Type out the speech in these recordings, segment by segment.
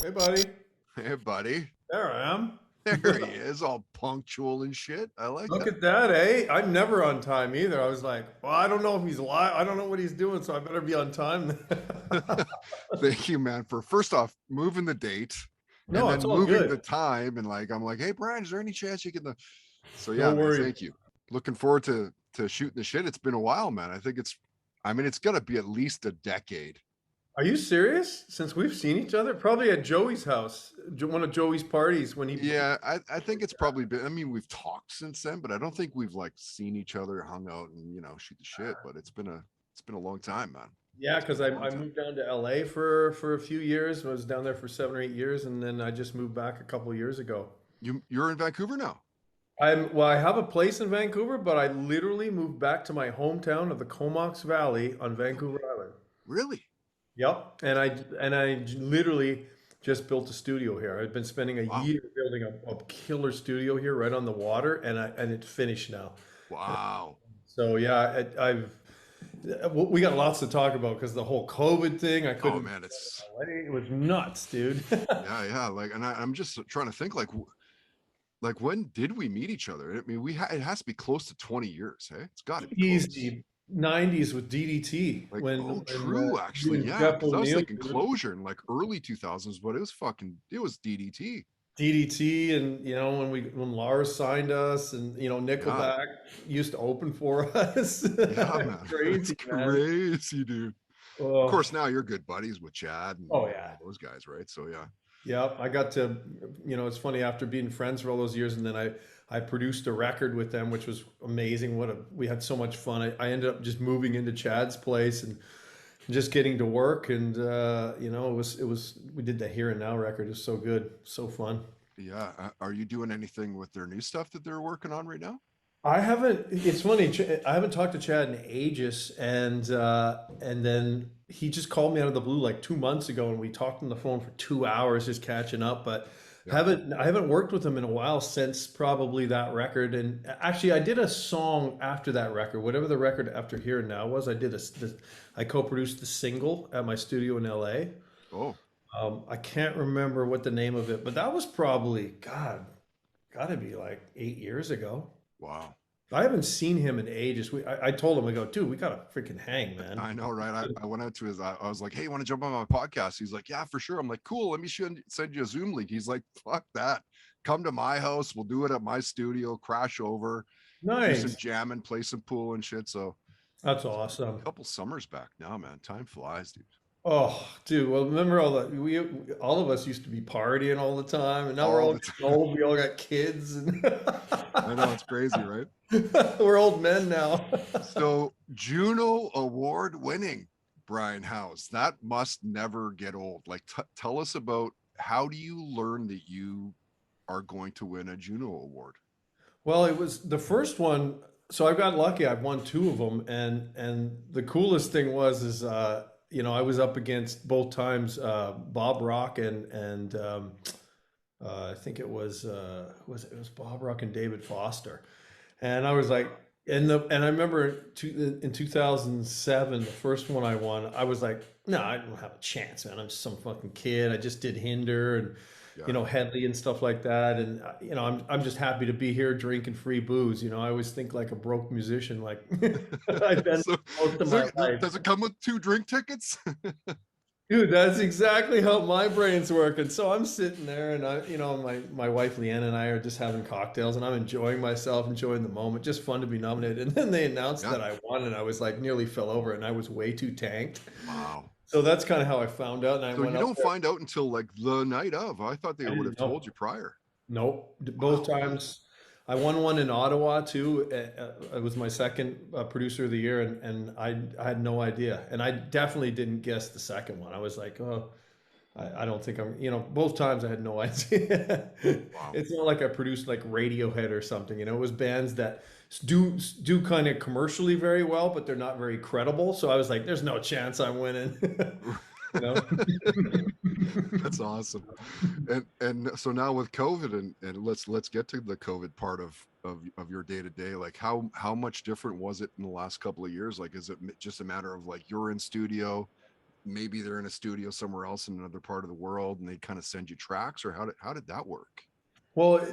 Hey, buddy. Hey, buddy. There I am. There he is, all punctual and shit. I like Look that. at that, eh? I'm never on time either. I was like, well, I don't know if he's live. I don't know what he's doing, so I better be on time. Thank you, man, for first off moving the date and No, then it's all moving the good. time. And I'm like, hey, Brian, is there any chance you can? So yeah, No man, worries. thank you. Looking forward to shooting the shit. It's been a while, man. I mean, it's gonna be at least a decade. Are you serious? Since we've seen each other, probably at Joey's house, one of Joey's parties when he. Yeah, I think it's probably been. I mean, we've talked since then, but I don't think we've like seen each other, hung out, and shoot the shit. But it's been a long time, man. Yeah, It's because been I, a long I time. moved down to LA for a few years. I was down there for 7 or 8 years, and then I just moved back a couple of years ago. You're in Vancouver now. I have a place in Vancouver, but I literally moved back to my hometown of the Comox Valley on Vancouver Island. Really? Yep, and I literally just built a studio here. I've been spending a Wow. year building a killer studio here right on the water, and it's finished now. Wow. So yeah, we got lots to talk about because the whole COVID thing. I Oh couldn't. man, it's It was nuts, dude. yeah. Like, and I'm just trying to think, like when did we meet each other? I mean, it has to be close to 20 years, hey? It's got to be close. Easy 90s with DDT Like, when oh, when true, actually, you and yeah. Jeff Because I was O'Neill. thinking closure in like early 2000s, but it was DDT. DDT and when Lars signed us and Yeah, Nickelback used to open for us. yeah, man. It's Crazy, man. crazy, dude. Of Oh, course, now you're good buddies with Chad and oh all yeah. those guys, right? So yeah. Yeah, I got to, it's funny after being friends for all those years, and then I produced a record with them, which was amazing. We had so much fun. I ended up just moving into Chad's place and just getting to work, and it was we did the Here and Now record. It was so good, so fun. Yeah. Are you doing anything with their new stuff that they're working on right now? I haven't. It's funny. I haven't talked to Chad in ages, and then he just called me out of the blue like 2 months ago, and we talked on the phone for 2 hours just catching up. But Yeah. I haven't worked with him in a while since probably that record. And actually, I did a song after that record, whatever the record after Here and Now was. I co-produced the single at my studio in LA. Oh, I can't remember what the name of it, but that was probably gotta be like 8 years ago. wow. I haven't seen him in ages. I told him, I go, dude, we gotta freaking hang, man. I know, right? I went out to I was like, hey, you want to jump on my podcast? He's like, yeah, for sure. I'm like, cool. Let me send you a Zoom link. He's like, fuck that. Come to my house. We'll do it at my studio, crash over, do some Nice. jamming, play some pool and shit. So That's it's awesome. a couple summers back now, man. Time flies, dude. Oh, dude. Well, remember all of us used to be partying all the time, and now we're All all the getting time. old. We all got kids, and I know it's crazy, right? we're old men now. So Juno Award winning Brian House. That must never get old. Like, tell us about how do you learn that you are going to win a Juno Award? Well, it was the first one. So I got lucky. I've won two of them, and the coolest thing is I was up against both times Bob Rock and I think it was Bob Rock and David Foster, and I was like, and I remember in 2007, the first one I won, I was like, no, I don't have a chance, man. I'm just some fucking kid. I just did Hinder and Yeah. Headley and stuff like that, and I'm just happy to be here drinking free booze. I always think like a broke musician, like I've been So, most of my life. does it come with two drink tickets? Dude, that's exactly how my brain's working. So I'm sitting there, and my wife Leanne and I are just having cocktails, and I'm enjoying myself, enjoying the moment. Just fun to be nominated. And then they announced Yeah. that I won, and I was like nearly fell over, and I was way too tanked. Wow. So that's kind of how I found out, and I So went you up don't there. find out until like the night of. I thought they I would didn't have told know. you prior. Nope. Both Wow. times. I won one in Ottawa too. It was my second producer of the year, and I had no idea. And I definitely didn't guess the second one. I was like, oh, I don't think both times I had no idea. Wow. It's not like I produced like Radiohead or something. It was bands that do kind of commercially very well, but they're not very credible. So I was like, there's no chance I'm winning. You know? That's awesome. And so now with COVID and let's get to the COVID part of your day to day. Like how much different was it in the last couple of years? Like is it just a matter of like you're in studio, maybe they're in a studio somewhere else in another part of the world and they kind of send you tracks, or how did that work? Well,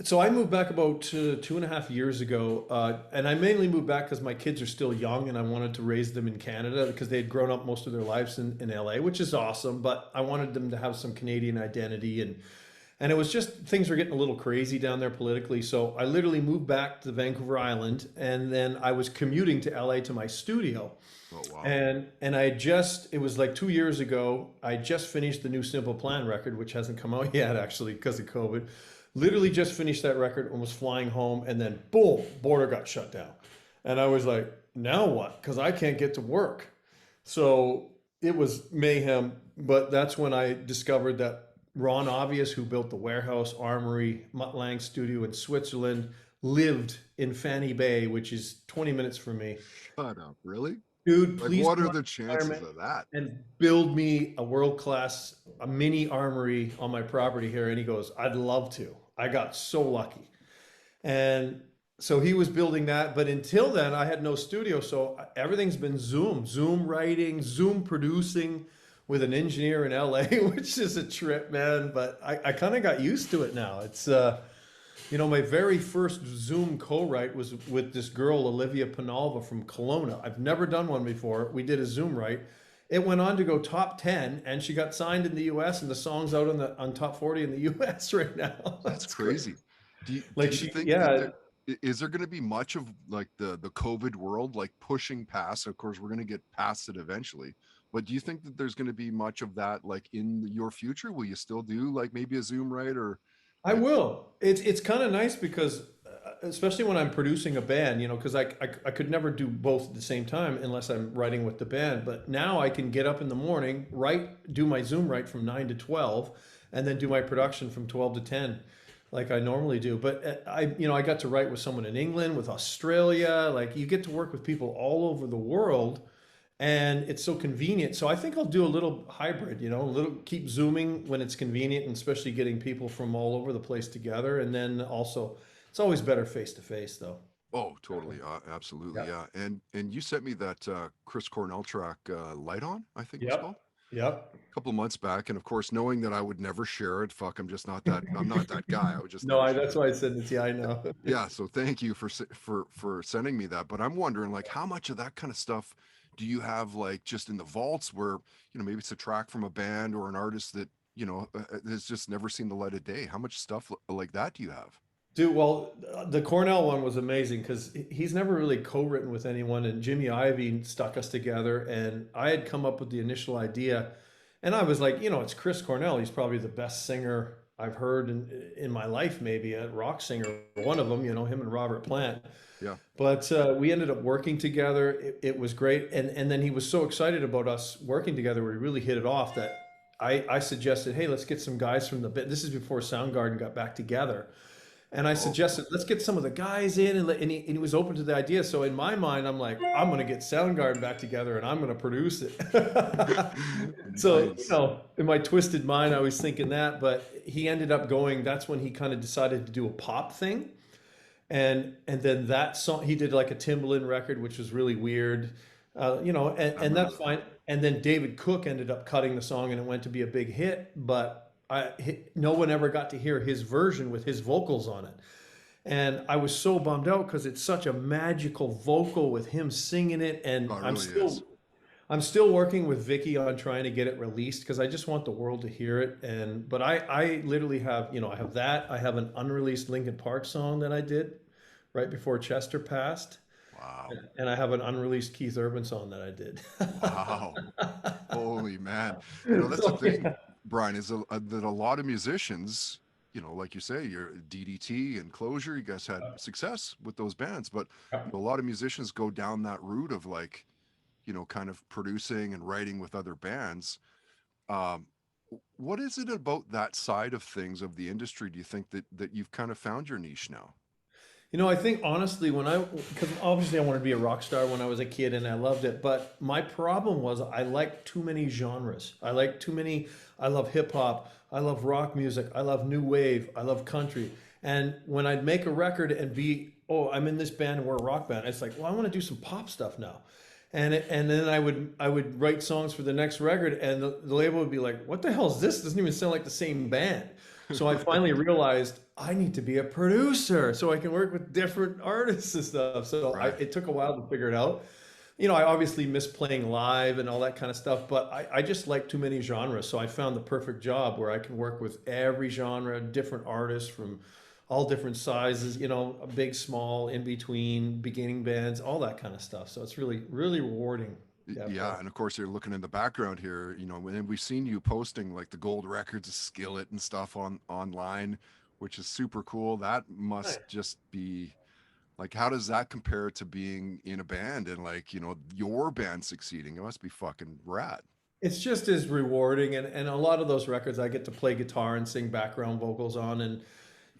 so I moved back about 2.5 years ago, and I mainly moved back because my kids are still young, and I wanted to raise them in Canada because they had grown up most of their lives in LA, which is awesome. But I wanted them to have some Canadian identity, and it was just things were getting a little crazy down there politically. So I literally moved back to Vancouver Island, and then I was commuting to LA to my studio. Oh wow. And I just it was like 2 years ago. I just finished the new Simple Plan record, which hasn't come out yet actually because of COVID. Literally just finished that record and was flying home, and then boom, border got shut down, and I was like, now what? Because I can't get to work. So it was mayhem. But that's when I discovered that Ron Obvious, who built the Warehouse Armory Mutt Lang studio in Switzerland, lived in Fanny Bay, which is 20 minutes from me. Shut up, really? Dude, Like, please what come are out the to my chances retirement of that? and build me a world class, a mini armory on my property here. And he goes, I'd love to. I got so lucky. And so he was building that. But until then, I had no studio. So everything's been Zoom writing, Zoom producing with an engineer in LA, which is a trip, man. But I kind of got used to it now. My very first Zoom co-write was with this girl, Olivia Penalva from Kelowna. I've never done one before. We did a Zoom write. It went on to go top 10, and she got signed in the US, and the song's out on top 40 in the US right now. That's That's great. crazy. Do Like you she, think that yeah, is there going to be much of like the COVID world like pushing past? Of course, we're going to get past it eventually. But do you think that there's going to be much of that like in your future? Will you still do like maybe a Zoom right or I like will. It's kind of nice because, especially when I'm producing a band, because I could never do both at the same time unless I'm writing with the band. But now I can get up in the morning, do my Zoom write from 9 to 12, and then do my production from 12 to 10, like I normally do. But I got to write with someone in England, with Australia. Like you get to work with people all over the world, and it's so convenient. So I think I'll do a little hybrid, a little keep zooming when it's convenient, and especially getting people from all over the place together. And then also, it's always better face to face, though. oh totally absolutely Yep. yeah. And you sent me that Chris Cornell track Light On, I think it was called. Yep. Yep. A couple of months back, and of course knowing that I would never share it, fuck, I'm not that guy. I would just No, never share that's it. why I said it. Yeah, I know. Yeah, so thank you for sending me that. But I'm wondering, like, how much of that kind of stuff do you have, like, just in the vaults where maybe it's a track from a band or an artist that has just never seen the light of day? How much stuff like that do you have? Dude, well, the Cornell one was amazing because he's never really co-written with anyone, and Jimmy Iovine stuck us together. And I had come up with the initial idea, and I was like, it's Chris Cornell. He's probably the best singer I've heard in my life, maybe a rock singer, one of them. Him and Robert Plant. Yeah. But we ended up working together. It was great, and then he was so excited about us working together. We really hit it off that I suggested, hey, let's get some guys from the band. This is before Soundgarden got back together. And I Oh, suggested, let's get some of the guys in, and he was open to the idea. So in my mind, I'm like, I'm going to get Soundgarden back together, and I'm going to produce it. So, nice. in my twisted mind, I was thinking that, but he ended up going. That's when he kind of decided to do a pop thing, and then that song he did like a Timbaland record, which was really weird, I and remember that's that. fine. And then David Cook ended up cutting the song, and it went to be a big hit, but. No one ever got to hear his version with his vocals on it. And I was so bummed out because it's such a magical vocal with him singing it. And Oh, it I'm really is. still I'm still working with Vicky on trying to get it released because I just want the world to hear it. But I literally have, I have that. I have an unreleased Linkin Park song that I did right before Chester passed. Wow. And I have an unreleased Keith Urban song that I did. Wow. Holy man. That's the So, thing, yeah. Brian, is that a lot of musicians, like you say, your DDT and Closure, you guys had success with those bands, but a lot of musicians go down that route of like, kind of producing and writing with other bands. Um, what is it about that side of things of the industry? Do you think that you've kind of found your niche now? I think honestly, because obviously I wanted to be a rock star when I was a kid and I loved it, but my problem was I like too many genres. I love hip hop, I love rock music, I love new wave, I love country. And when I'd make a record and I'm in this band and we're a rock band, it's like, well, I want to do some pop stuff now. And then I would write songs for the next record, and the label would be like, "What the hell is this? Doesn't even sound like the same band." So I finally realized I need to be a producer so I can work with different artists and stuff. So Right. it took a while to figure it out. I obviously miss playing live and all that kind of stuff, but I just like too many genres. So I found the perfect job where I can work with every genre, different artists from all different sizes, a big, small, in between, beginning bands, all that kind of stuff. So it's really, really rewarding. Definitely. Yeah, and of course you're looking in the background here, and we've seen you posting like the gold records, Skillet and stuff online, which is super cool. That must Nice. just be like, how does that compare to being in a band and like, your band succeeding? It must be fucking rad. It's just as rewarding. And a lot of those records I get to play guitar and sing background vocals on. And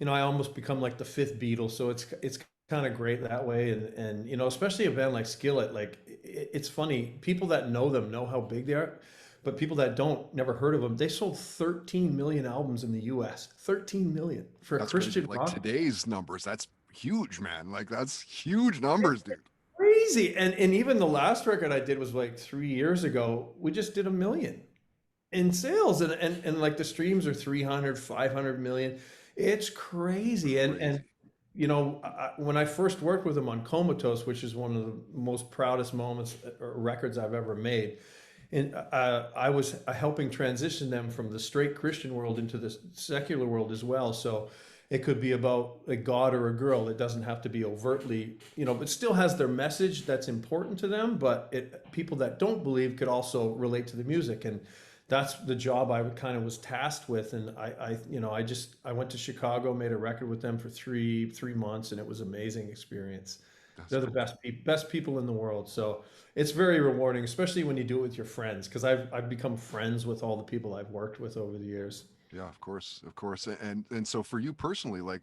I almost become like the fifth Beatle, so it's kind of great that way. And especially a band like Skillet, like it's funny. People that know them know how big they are, but people that don't never heard of them. They sold 13 million albums in the U.S. 13 million for a That's crazy. Christian Like rock. today's numbers, that's huge, man. Like that's huge numbers, dude. Crazy. And even the last record I did was like 3 years ago. We just did a million in sales, and like the streams are 300, 500 million. It's crazy. And Crazy. when I first worked with him on Comatose, which is one of the most proudest moments or records I've ever made, and I was helping transition them from the straight Christian world into the secular world as well. So it could be about a god or a girl. It doesn't have to be overtly, but still has their message that's important to them. But people that don't believe could also relate to the music, and that's the job I kind of was tasked with. And I went to Chicago, made a record with them for three months, and it was an amazing experience. That's They're the cool. best people in the world. So it's very rewarding, especially when you do it with your friends, because I've become friends with all the people I've worked with over the years. Yeah, of course, of course. And so for you personally, like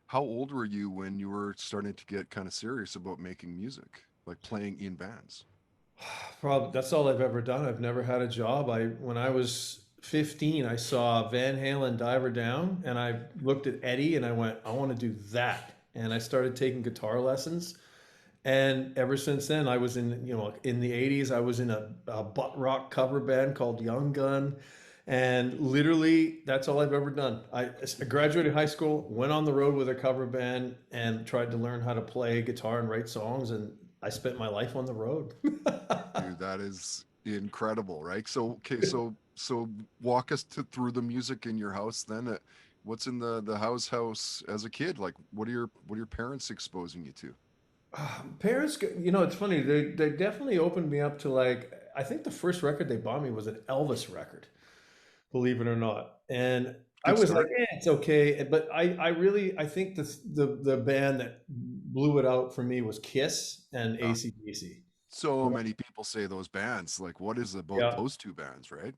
how old were you when you were starting to get kind of serious about making music, like playing in bands? Probably that's all I've ever done. I've never had a job. When I was 15, I saw Van Halen Diver Down, and I looked at Eddie and I went, I want to do that. And I started taking guitar lessons. And ever since then, I was in the 80s, I was in a butt rock cover band called Young Gun. And literally, that's all I've ever done. I graduated high school, went on the road with a cover band, and tried to learn how to play guitar and write songs. And I spent my life on the road. Dude, that is incredible, right? So okay, so walk us through the music in your house then. What's in the house as a kid? Like what are your parents exposing you to? Parents, it's funny. They definitely opened me up to, like, I think the first record they bought me was an Elvis record, believe it or not. And I Good was like, start. it's okay. But I think the band that blew it out for me was Kiss and Yeah. AC/DC. So many people say those bands. Like what is it about Yeah. those two bands, right?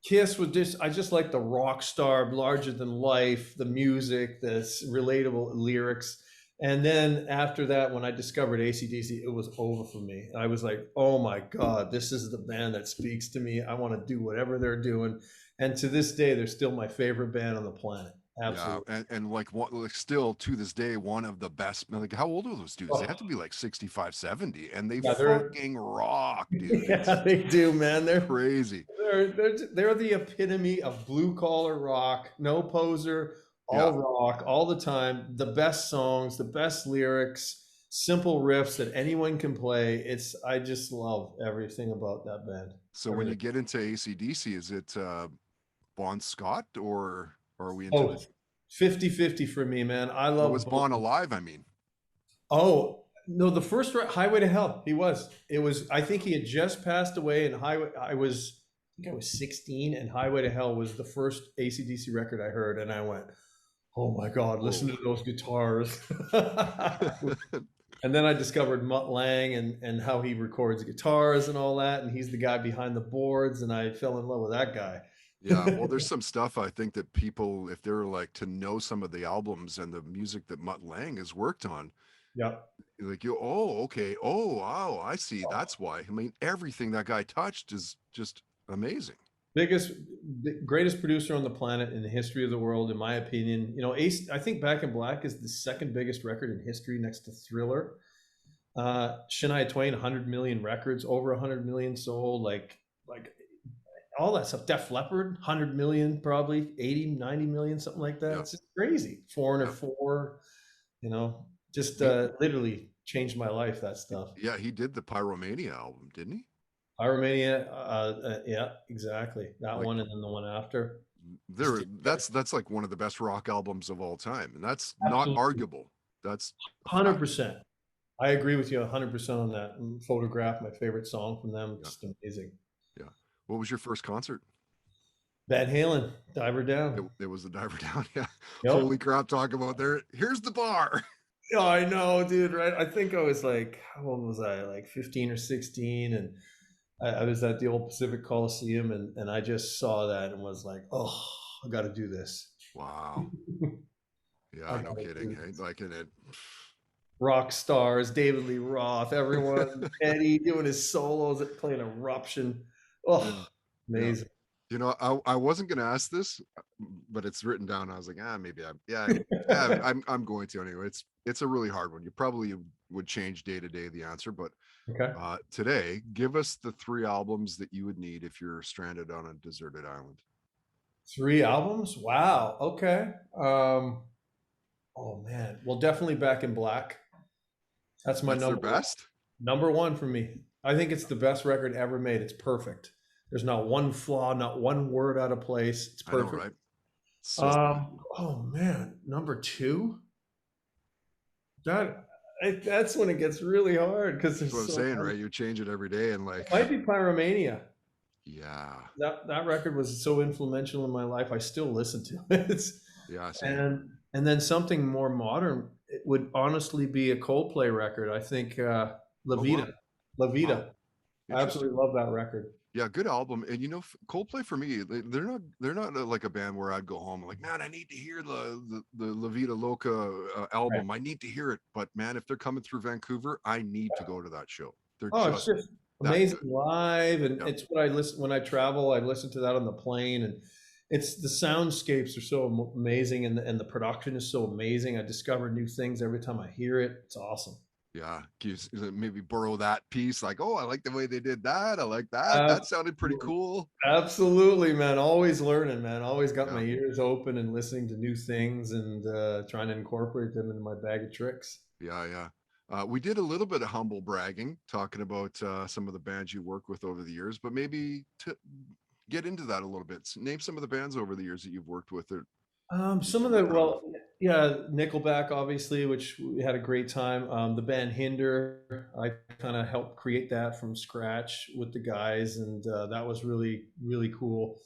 Kiss was just, I just like the rock star, larger than life, the music, the relatable lyrics. And then after that, when I discovered AC/DC, it was over for me. I was like, oh my God, this is the band that speaks to me. I want to do whatever they're doing. And to this day, they're still my favorite band on the planet. Yeah, Absolutely. and like what like still to this day one of the best. Like how old are those dudes? They have to Oh, be like 65, 70, and they yeah, they're, fucking rock, dude. yeah, It's they do, man. crazy. They're the epitome of blue collar rock, no poser, Yeah. all rock, all the time. The best songs, the best lyrics, simple riffs that anyone can play. I just love everything about that band. So when Everything. you get into ACDC, is it Bon Scott or are we into the Oh, 50-50 for me, man. I what was love both. Bon alive? I mean, Oh, no, the first Highway to Hell. He was. It was. I think he had just passed away, and Highway. I think I was 16, and Highway to Hell was the first AC/DC record I heard, and I went, "Oh my God, listen whoa. to those guitars!" And then I discovered Mutt Lang and how he records guitars and all that, and he's the guy behind the boards, and I fell in love with that guy. Yeah, well, there's some stuff I think that people, if they're like to know some of the albums and the music that Mutt Lang has worked on, Yeah. like okay, oh wow, I see, that's why. I mean, everything that guy touched is just amazing. Biggest, greatest producer on the planet in the history of the world, in my opinion. Ace, I think Back in Black is the second biggest record in history next to Thriller. Shania Twain, 100 million records, over 100 million sold, like all that stuff. Def Leppard, 100 million, probably 80, 90 million, something like that. Yeah. It's just crazy. Foreigner Yeah. 4, just He, literally changed my life, that stuff. yeah, he did the Pyromania album, didn't he? Pyromania, yeah, exactly. That Like one and then the one after. there that's like one of the best rock albums of all time. And that's not Absolutely. arguable. That's a fact. 100%. I agree with you 100% on that. Photograph, my favorite song from them. Yeah. Just amazing. Yeah. What was your first concert? Van Halen, Diver It, Down. it was the Diver Down. Yeah. Yep. Holy crap. Talk about there. Here's the bar. Oh, I know, dude, right? I think I was like, how old was I? Like 15 or 16. And I was at the old Pacific Coliseum and I just saw that and was like, oh, I got to do this. Wow. I Yeah, got no to kidding. do Hey, this. like in it. Rock stars, David Lee Roth, everyone, Eddie doing his solos at playing Eruption. Yeah. Oh, Yeah. amazing. I wasn't gonna ask this, but it's written down. I was like, maybe yeah, I'm going to anyway. It's a really hard one. You probably would change day to day the answer, but Okay. today, give us the 3 albums that you would need if you're stranded on a deserted island. 3 albums? Wow. Okay. Oh man. Well, definitely Back in Black. That's my That's their number one. best. Number one for me. I think it's the best record ever made. It's perfect. There's not one flaw, not one word out of place. It's I know, perfect. right? So good. Oh man, number two. That that's when it gets really hard because That's what there's I'm so saying, many. right? You change it every day, and It like, might be Pyromania. yeah, That record was so influential in my life. I still listen to it. yeah, same. And then something more modern. It would honestly be a Coldplay record. I think La Oh wow, Vida. La wow, Vida. I interesting. absolutely love that record. Yeah, good album. And Coldplay for me, they're not like a band where I'd go home like, man, I need to hear the La Vida Loca Right. album. I need to hear it. But man, if they're coming through Vancouver, I need to go to that show. They're Oh, it's just just that amazing good. live, and Yeah, it's what I listen when I travel. I listen to that on the plane, and it's the soundscapes are so amazing, and the production is so amazing. I discover new things every time I hear it. It's awesome. yeah. Maybe borrow that piece. Like, oh, I like the way they did that. I like that. That sounded pretty Absolutely, cool. absolutely, man. Always learning, man. Always got my Yeah. ears open and listening to new things and trying to incorporate them into my bag of tricks. Yeah, yeah. We did a little bit of humble bragging, talking about some of the bands you worked with over the years, but maybe to get into that a little bit. Name some of the bands over the years that you've worked with that you Some of should be the proud of. well, yeah, Nickelback obviously, which we had a great time. The band Hinder, I kind of helped create that from scratch with the guys, and that was really really cool.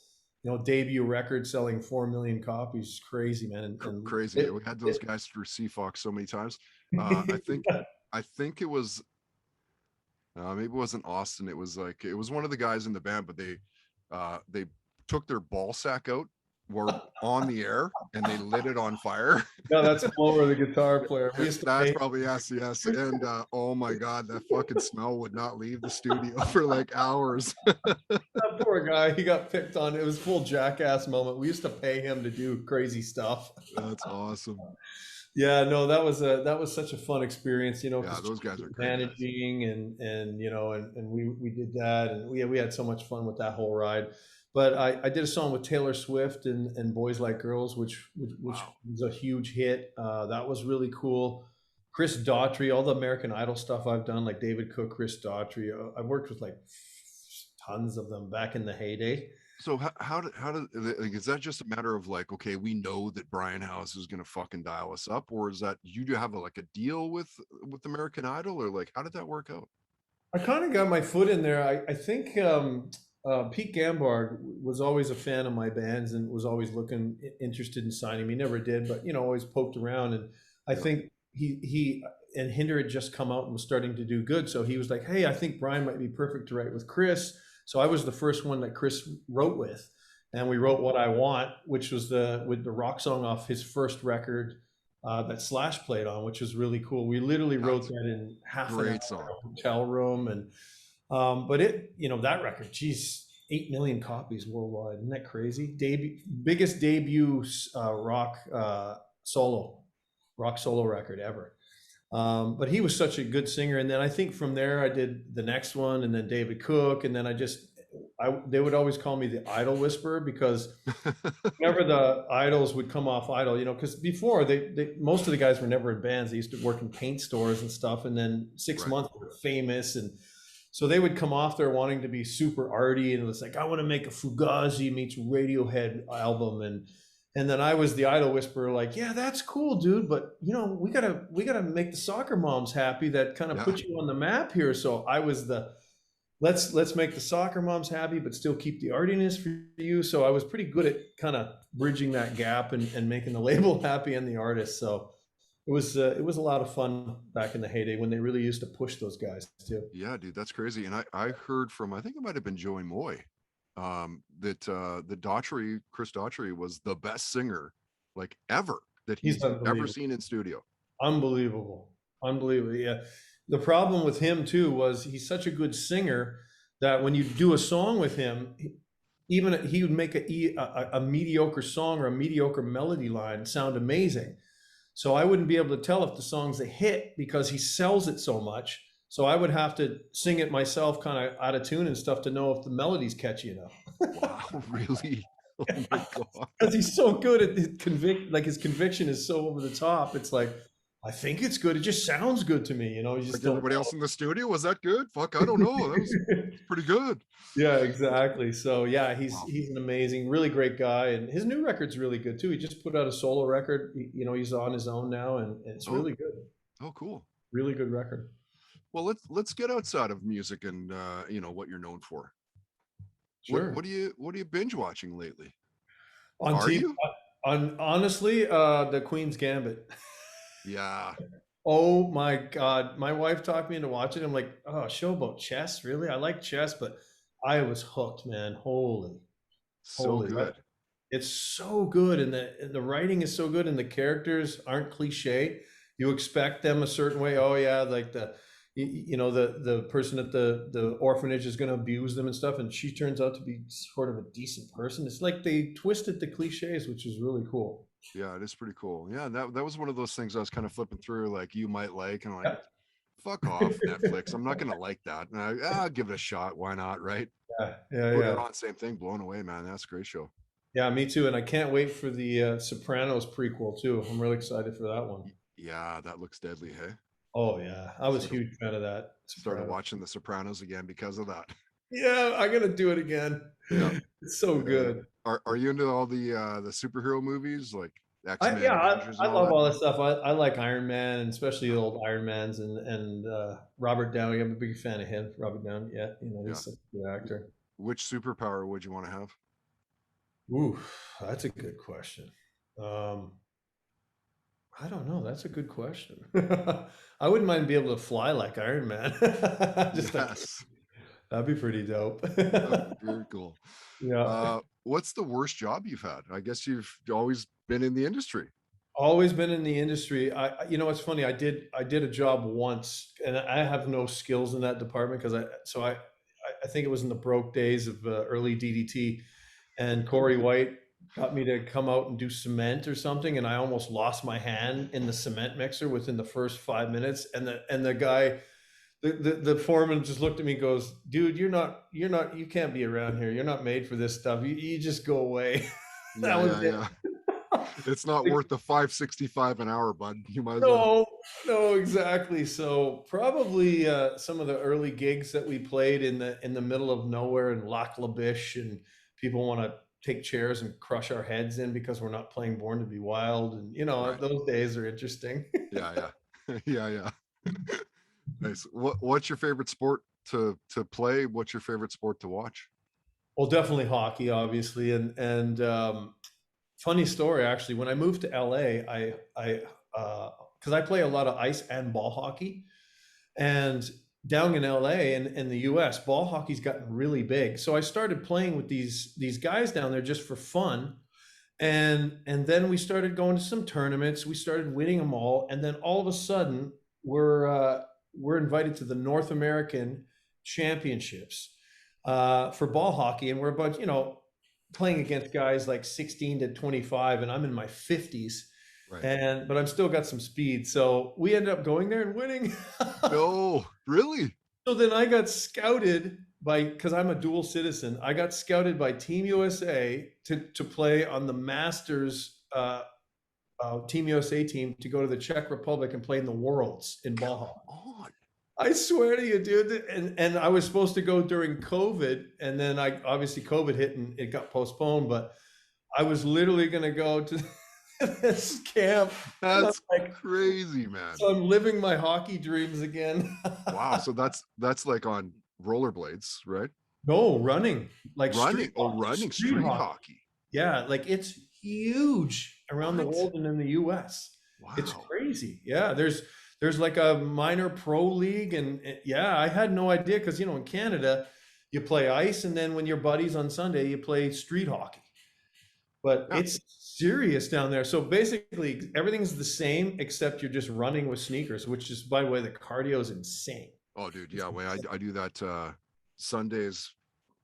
Debut record selling 4 million copies, crazy man, and Crazy. it, We had those it guys through CFOX so many times. I think I think it was maybe it wasn't Austin. It was one of the guys in the band, but they took their ball sack out, were on the air, and they lit it on fire. no, that's Flower, the guitar player. We used to That's pay probably yes. And oh my god, that fucking smell would not leave the studio for like hours. that poor guy. He got picked on. It was full jackass moment. We used to pay him to do crazy stuff. That's awesome. Yeah, no, that was such a fun experience, Yeah, because those guys are great guys. managing and we did that, and we had so much fun with that whole ride. But I did a song with Taylor Swift and Boys Like Girls, which Wow. was a huge hit. That was really cool. Chris Daughtry, all the American Idol stuff I've done, like David Cook, Chris Daughtry. I've worked with like tons of them back in the heyday. So how did like, is that just a matter of like, okay, we know that Brian House is gonna fucking dial us up, or is that you do have like a deal with American Idol, or like how did that work out? I kind of got my foot in there. I think Pete Gambard was always a fan of my bands and was always looking interested in signing me. Never did, but always poked around. And I Yeah, think he and Hinder had just come out and was starting to do good. So he was like, "Hey, I think Brian might be perfect to write with Chris." So I was the first one that Chris wrote with, and we wrote "What I Want," which was the rock song off his first record that Slash played on, which was really cool. We literally yeah, wrote it's a that in half an hour great song. in a hotel room, and but that record, geez, 8 million copies worldwide. Isn't that crazy? Biggest debut solo record ever. But he was such a good singer. And then I think from there I did the next one, and then David Cook, and then they would always call me the Idol Whisperer, because whenever the idols would come off Idol, because before most of the guys were never in bands. They used to work in paint stores and stuff, and then six Right. months they were famous, and so they would come off there wanting to be super arty, and it was like, I want to make a Fugazi meets Radiohead album, and then I was the Idol Whisperer, like, yeah, that's cool, dude, but we gotta make the soccer moms happy that kind of Yeah. put you on the map here. So I was the let's make the soccer moms happy, but still keep the artiness for you. So I was pretty good at kind of bridging that gap, and making the label happy and the artist. So it was a lot of fun back in the heyday when they really used to push those guys too. Yeah, dude, that's crazy. And I heard from, I think it might have been Joey Moy, that the Daughtry, Chris Daughtry, was the best singer like ever that He's he's ever unbelievable. seen in studio. Unbelievable. Unbelievable. Yeah. The problem with him too was he's such a good singer that when you do a song with him, even he would make a mediocre song or a mediocre melody line sound amazing. So I wouldn't be able to tell if the song's a hit because he sells it so much. So I would have to sing it myself kind of out of tune and stuff to know if the melody's catchy enough. Wow, really? Oh my god. Because he's so good at his conviction is so over the top. It's like, I think it's good. It just sounds good to me. You just Like don't everybody else in the studio, was that good? Fuck, I don't know. That was know. pretty good. Yeah, exactly. So yeah, he's Wow. he's an amazing, really great guy, and his new record's really good too. He just put out a solo record. He's on his own now, and it's Oh, really good. oh, cool. Really good record. Well, let's get outside of music and what you're known for. What Sure. what are you binge watching lately? On Are TV, you? on honestly, the Queen's Gambit. Yeah, Oh my God. My wife talked me into watching. I'm like, oh, a show about chess? Really? I like chess, but I was hooked, man. Holy, so holy. good. It's so good. And the writing is so good, and the characters aren't cliche. You expect them a certain way. Oh yeah, like the person at the orphanage is going to abuse them and stuff, and she turns out to be sort of a decent person. It's like they twisted the cliches, which is really cool. Yeah, it is pretty cool. Yeah, that was one of those things I was kind of flipping through, like you might like, and I'm like, Yeah. fuck off, Netflix. I'm not gonna like that. And I'll give it a shot. Why not? Right? Yeah, yeah, Put it yeah. on, same thing. Blown away, man. That's a great show. Yeah, me too. And I can't wait for the Sopranos prequel too. I'm really excited for that one. Yeah, that looks deadly. Hey, Oh yeah, I was a started huge fan of that started Sopranos. watching The Sopranos again because of that. Yeah, I'm gonna do it again. Yeah, It's so yeah, yeah. good. Are you into all the superhero movies like X I Men, yeah, Avengers, I and all love that? all that stuff. I like Iron Man, and especially the old Iron Mans, and Robert Downey. I'm a big fan of him. Robert Downey. Yeah, Yeah. he's such a good actor. Which superpower would you want to have? Ooh, that's a good question. Um, I don't know. That's a good question. I wouldn't mind being able to fly like Iron Man. Just like Yes, that'd be pretty dope. that would be very cool. Yeah. What's the worst job you've had? I guess you've always been in the industry. Always been in the industry. It's funny. I did a job once, and I have no skills in that department because I think it was in the broke days of early DDT, and Corey White got me to come out and do cement or something, and I almost lost my hand in the cement mixer within the first 5 minutes, and the guy. The foreman just looked at me and goes, dude, you can't be around here. You're not made for this stuff. You just go away. That Yeah, was yeah, it. yeah. It's not worth the 565 an hour, bud. You might as well. No, no, exactly. So probably some of the early gigs that we played in the middle of nowhere in Lac La Biche, and people want to take chairs and crush our heads in because we're not playing Born to Be Wild, and Right. those days are interesting. Yeah, yeah. Yeah, yeah. Nice. What's your favorite sport to play? What's your favorite sport to watch? Well, definitely hockey, obviously, and funny story actually. When I moved to LA, because I play a lot of ice and ball hockey. And down in LA and in the US, ball hockey's gotten really big. So I started playing with these guys down there just for fun. And then we started going to some tournaments. We started winning them all. And then all of a sudden, we're invited to the North American Championships for ball hockey. And we're a bunch, playing against guys like 16 to 25, and I'm in my 50s. Right. but I'm still got some speed. So we ended up going there and winning. No, really? So then I got scouted because I'm a dual citizen. I got scouted by Team USA to play on the Masters Team USA team to go to the Czech Republic and play in the Worlds in Baja. Come on. I swear to you, dude. And I was supposed to go during COVID, and then obviously COVID hit and it got postponed. But I was literally going to go to this camp. That's Like, crazy, man. so I'm living my hockey dreams again. Wow. So that's like on rollerblades, right? No, running, like Running. Running street hockey. Yeah, like it's huge around the What? world and in the US. It's Wow. crazy. Yeah, there's like a minor pro league and yeah, I had no idea because in Canada you play ice and then when your buddies on Sunday you play street hockey. But Yeah. it's serious down there. So basically everything's the same except you're just running with sneakers, which is, by the way, the cardio is insane. Oh, dude. Yeah. When I do that Sundays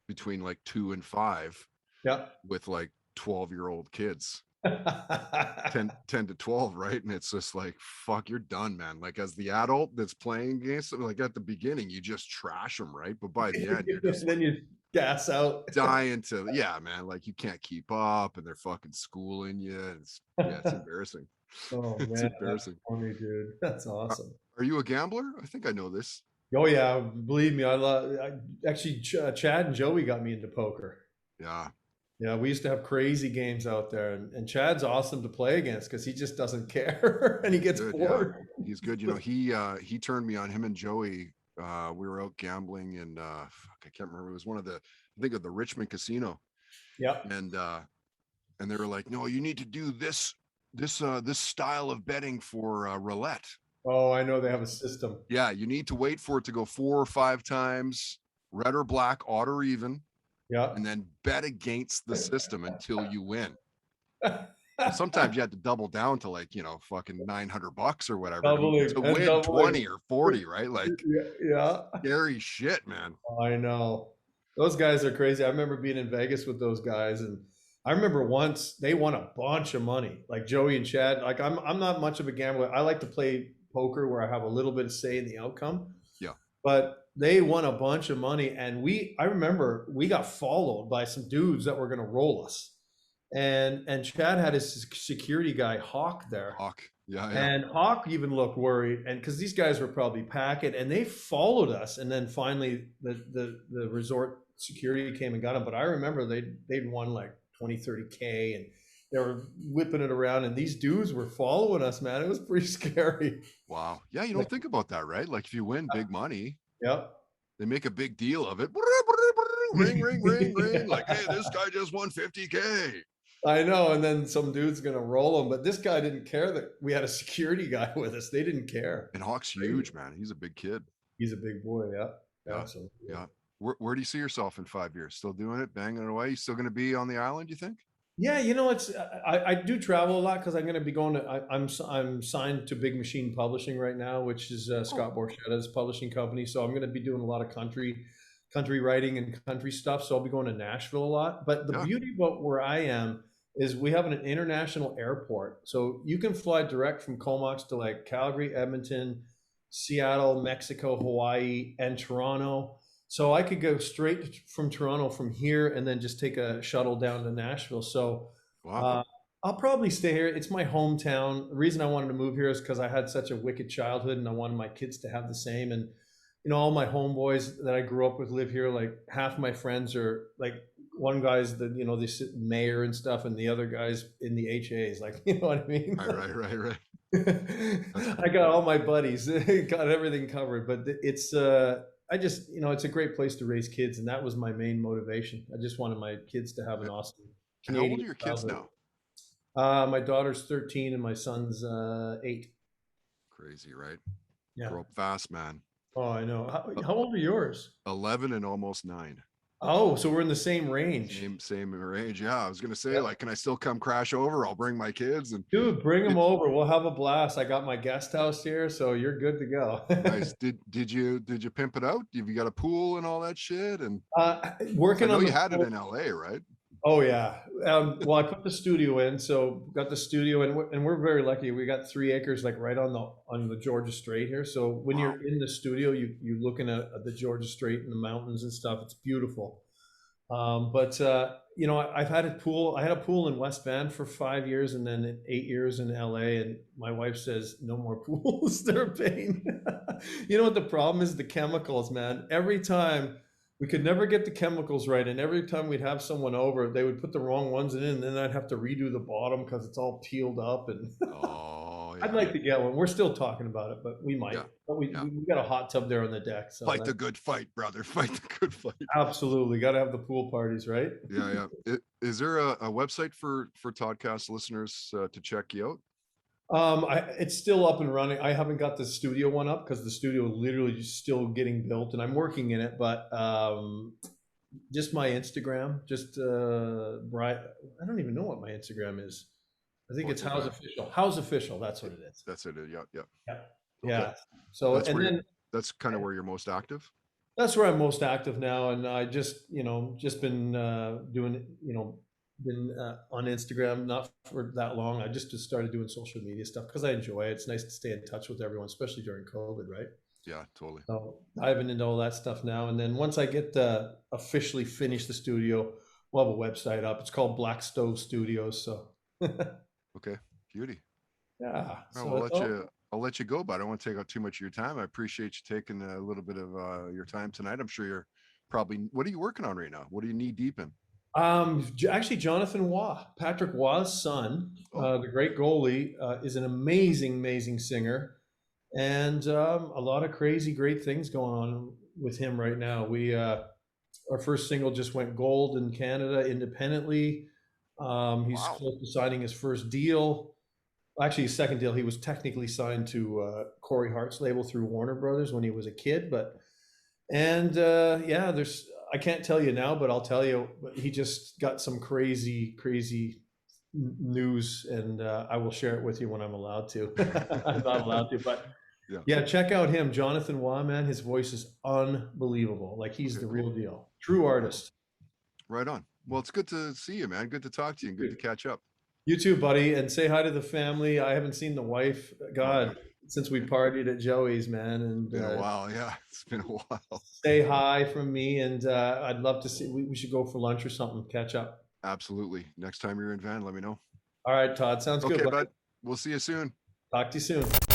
between like 2 and 5 Yeah. with like 12-year-old kids. 10 to 12, right? And it's just like, fuck, you're done, man. Like, as the adult that's playing against them, like at the beginning you just trash them, right? But by the end you're just then you gas out. dying to, yeah, man, like you can't keep up and they're fucking schooling you. It's embarrassing. Oh It's man, embarrassing. that's funny, dude. That's awesome. Are you a gambler? I think I know this. Oh yeah, believe me, actually Chad and Joey got me into poker. Yeah. Yeah, we used to have crazy games out there, and Chad's awesome to play against because he just doesn't care and he gets Good, bored. yeah. He's good. He turned me on. Him and Joey. We were out gambling in I can't remember. It was one of the, I think, of the Richmond casino. Yeah. And they were like, no, you need to do this style of betting for roulette. Oh, I know they have a system. Yeah, you need to wait for it to go 4 or 5 times, red or black, odd or even. Yeah. And then bet against the system until you win. Sometimes you had to double down to like, fucking $900 or whatever to win 20 or 40, right? Like, yeah. Scary shit, man. I know. Those guys are crazy. I remember being in Vegas with those guys, and I remember once they won a bunch of money. Like Joey and Chad. Like I'm not much of a gambler. I like to play poker where I have a little bit of say in the outcome. Yeah. But they won a bunch of money, and I remember we got followed by some dudes that were going to roll us. And Chad had his security guy Hawk there. Hawk. Yeah. And Hawk even looked worried, and because these guys were probably packing, and they followed us. And then finally, the resort security came and got them. But I remember they'd won like 20, 30K, and they were whipping it around. And these dudes were following us, man. It was pretty scary. Wow. Yeah, you don't think about that, right? Like if you win big money, Yep. they make a big deal of it. Ring, ring, ring, ring. Like, hey, this guy just won 50K. I know, and then some dude's gonna roll him, but this guy didn't care that we had a security guy with us. They didn't care. And Hawk's huge, man. He's a big kid. He's a big boy, yeah. Yeah. Absolutely. Yeah. Where do you see yourself in 5 years? Still doing it, banging it away? You still going to be on the island, you think? Yeah, I do travel a lot because I'm going to be going to I'm signed to Big Machine Publishing right now, which is Scott Borchetta's publishing company. So I'm going to be doing a lot of country writing and country stuff. So I'll be going to Nashville a lot. But the beauty about where I am is we have an international airport, so you can fly direct from Comox to like Calgary, Edmonton, Seattle, Mexico, Hawaii, and Toronto. So I could go straight from Toronto from here and then just take a shuttle down to Nashville. So I'll probably stay here. It's my hometown. The reason I wanted to move here is because I had such a wicked childhood and I wanted my kids to have the same. And, all my homeboys that I grew up with live here. Like half my friends are like, one guy's the, this mayor and stuff, and the other guy's in the HAs. Like, you know what I mean? Right. I got all my buddies, got everything covered, but it's, I just, it's a great place to raise kids, and that was my main motivation. I just wanted my kids to have an awesome Canadian. How old are your kids now? My daughter's 13 and my son's 8. Crazy, right? Yeah. Grow up fast, man. Oh, I know. How old are yours? 11 and almost 9. Oh, so we're in the same range. Same range. Yeah, I was gonna say, like, can I still come crash over? I'll bring my kids and dude, bring them over. We'll have a blast. I got my guest house here, so you're good to go. Nice. Did you pimp it out? Have you got a pool and all that shit? And working I know on you had it in LA, right? Oh yeah. Well, I put the studio in, so got the studio, and we're very lucky. We got 3 acres, like right on the Georgia Strait here. So when Wow. you're in the studio, you're looking at the Georgia Strait and the mountains and stuff. It's beautiful. But you know, I've had a pool. I had a pool in West Van for 5 years, and then 8 years in LA. And my wife says no more pools. They're a pain. You know what the problem is? The chemicals, man. Every time we could never get the chemicals right, and every time we'd have someone over, they would put the wrong ones in, and then I'd have to redo the bottom because it's all peeled up. And Oh I'd yeah. like to get one. We're still talking about it, but we might. Yeah. But Yeah. we got a hot tub there on the deck, so Fight the that good fight, brother. Fight the good fight. absolutely got to have the pool parties, right? Yeah, yeah. Is there a website for Toddcast listeners to check you out? It's still up and running. I haven't got the studio one up because the studio literally is still getting built, and I'm working in it. But just my Instagram, just Brian. I don't even know what my Instagram is. I think Oh, it's too How's bad. Official. How's Official. That's what it is. That's it. Yeah, yeah. Yeah. Okay. Yeah. So That's and where you then that's kind of where you're most active. that's where I'm most active now, and I just just been doing been on Instagram not for that long. I just started doing social media stuff because I enjoy it. It's nice to stay in touch with everyone, especially during COVID, right? Yeah, totally. So diving into all that stuff now, and then once I get officially finished the studio, we'll have a website up. It's called Black Stove Studios. So Okay. Beauty. yeah, All right, so it's all I'll let you go, but I don't want to take up too much of your time. I appreciate you taking a little bit of your time tonight. I'm sure you're probably what are you working on right now? What are you knee deep in? Actually, Jonathan Waugh, Patrick Waugh's son, Oh, the great goalie, is an amazing, amazing singer, and a lot of crazy, great things going on with him right now. We our first single just went gold in Canada independently. He's wow. close to signing his first deal. Actually, his second deal. He was technically signed to Corey Hart's label through Warner Brothers when he was a kid, but and yeah, there's I can't tell you now, but I'll tell you. He just got some crazy, crazy news, and I will share it with you when I'm allowed to. I'm not allowed to, but Yeah. yeah, check out him, Jonathan Waugh, man. His voice is unbelievable. Like he's Okay, the cool. real deal, true Right on. artist. Right on. Well, it's good to see you, man. Good to talk to you and good to catch up. You too, buddy, and say hi to the family. I haven't seen the wife, Oh yeah. God, since we partied at Joey's, man, and Been a while. Yeah. It's been a while. say hi from me. And I'd love to see. We should go for lunch or something, catch up. Absolutely. Next time you're in Van, let me know. All right, Todd. Sounds good, Okay, buddy. bud. We'll see you soon. Talk to you soon.